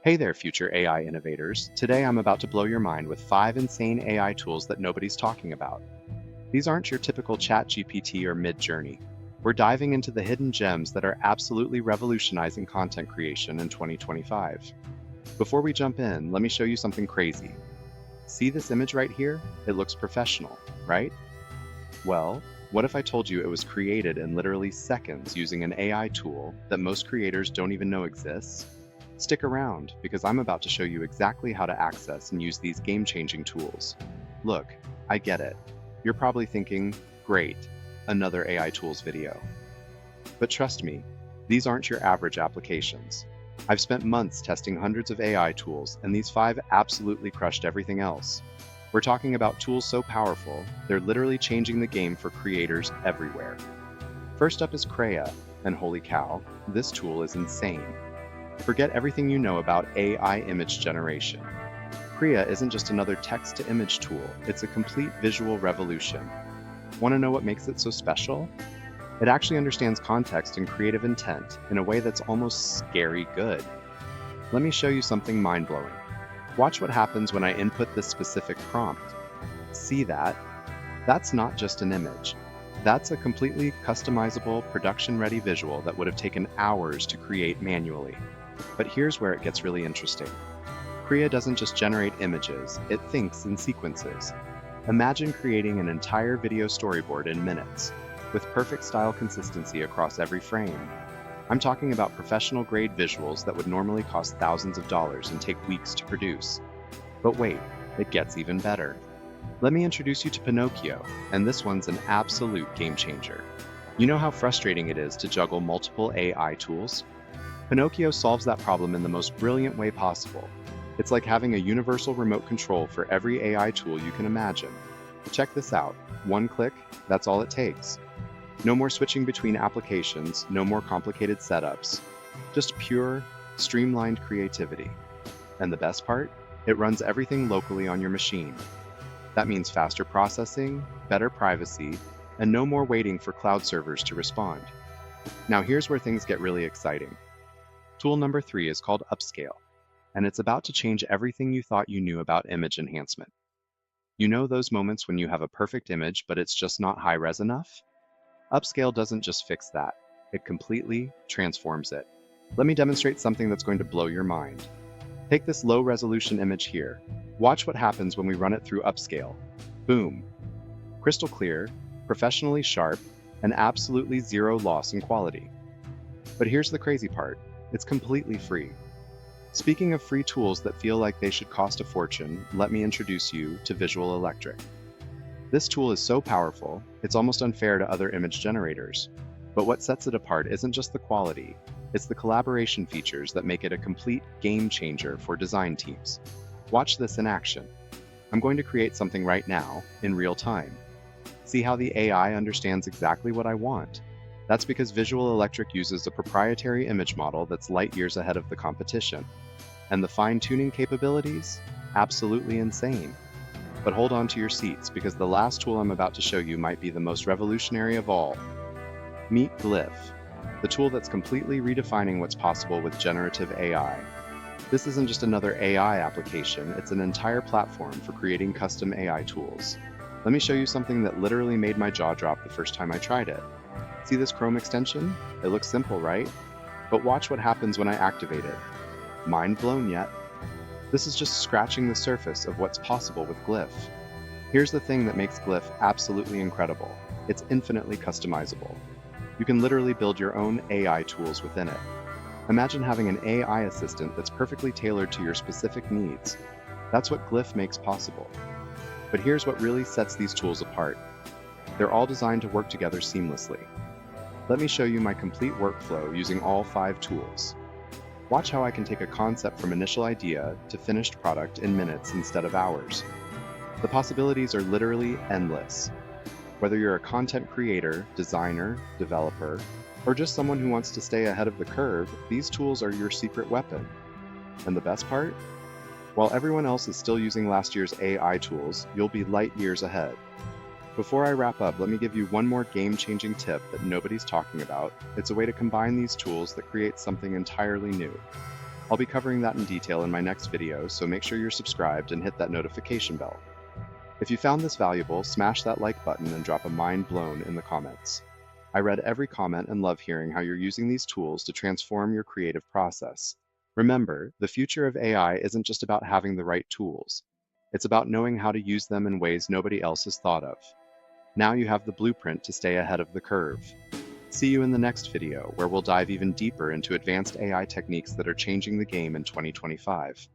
Hey there, future AI innovators. Today I'm about to blow your mind with 5 insane AI tools that nobody's talking about. These aren't your typical ChatGPT or Midjourney. We're diving into the hidden gems that are absolutely revolutionizing content creation in 2025. Before we jump in, let me show you something crazy. See this image right here? It looks professional, right? Well, what if I told you it was created in literally seconds using an AI tool that most creators don't even know exists? Stick around, because I'm about to show you exactly how to access and use these game-changing tools. Look, I get it. You're probably thinking, great, another AI tools video. But trust me, these aren't your average applications. I've spent months testing hundreds of AI tools, and these 5 absolutely crushed everything else. We're talking about tools so powerful, they're literally changing the game for creators everywhere. First up is Crea, and holy cow, this tool is insane. Forget everything you know about AI image generation. Crea isn't just another text-to-image tool, it's a complete visual revolution. Want to know what makes it so special? It actually understands context and creative intent in a way that's almost scary good. Let me show you something mind-blowing. Watch what happens when I input this specific prompt. See that? That's not just an image. That's a completely customizable, production-ready visual that would have taken hours to create manually. But here's where it gets really interesting. Crea doesn't just generate images, it thinks in sequences. Imagine creating an entire video storyboard in minutes, with perfect style consistency across every frame. I'm talking about professional-grade visuals that would normally cost thousands of dollars and take weeks to produce. But wait, it gets even better. Let me introduce you to Pinocchio, and this one's an absolute game changer. You know how frustrating it is to juggle multiple AI tools? Pinocchio solves that problem in the most brilliant way possible. It's like having a universal remote control for every AI tool you can imagine. Check this out. One click, that's all it takes. No more switching between applications, no more complicated setups. Just pure, streamlined creativity. And the best part? It runs everything locally on your machine. That means faster processing, better privacy, and no more waiting for cloud servers to respond. Now here's where things get really exciting. Tool number 3 is called Upscale, and it's about to change everything you thought you knew about image enhancement. You know those moments when you have a perfect image, but it's just not high-res enough? Upscale doesn't just fix that, it completely transforms it. Let me demonstrate something that's going to blow your mind. Take this low-resolution image here. Watch what happens when we run it through Upscale. Boom. Crystal clear, professionally sharp, and absolutely zero loss in quality. But here's the crazy part. It's completely free. Speaking of free tools that feel like they should cost a fortune, let me introduce you to Visual Electric. This tool is so powerful, it's almost unfair to other image generators. But what sets it apart isn't just the quality, it's the collaboration features that make it a complete game changer for design teams. Watch this in action. I'm going to create something right now, in real time. See how the AI understands exactly what I want. That's because Visual Electric uses a proprietary image model that's light years ahead of the competition. And the fine-tuning capabilities? Absolutely insane. But hold on to your seats, because the last tool I'm about to show you might be the most revolutionary of all. Meet Glyph, the tool that's completely redefining what's possible with generative AI. This isn't just another AI application, it's an entire platform for creating custom AI tools. Let me show you something that literally made my jaw drop the first time I tried it. See this Chrome extension? It looks simple, right? But watch what happens when I activate it. Mind blown yet? This is just scratching the surface of what's possible with Glyph. Here's the thing that makes Glyph absolutely incredible. It's infinitely customizable. You can literally build your own AI tools within it. Imagine having an AI assistant that's perfectly tailored to your specific needs. That's what Glyph makes possible. But here's what really sets these tools apart. They're all designed to work together seamlessly. Let me show you my complete workflow using all 5 tools. Watch how I can take a concept from initial idea to finished product in minutes instead of hours. The possibilities are literally endless. Whether you're a content creator, designer, developer, or just someone who wants to stay ahead of the curve, these tools are your secret weapon. And the best part? While everyone else is still using last year's AI tools, you'll be light years ahead. Before I wrap up, let me give you one more game-changing tip that nobody's talking about. It's a way to combine these tools that creates something entirely new. I'll be covering that in detail in my next video, so make sure you're subscribed and hit that notification bell. If you found this valuable, smash that like button and drop a mind blown in the comments. I read every comment and love hearing how you're using these tools to transform your creative process. Remember, the future of AI isn't just about having the right tools. It's about knowing how to use them in ways nobody else has thought of. Now you have the blueprint to stay ahead of the curve. See you in the next video, where we'll dive even deeper into advanced AI techniques that are changing the game in 2025.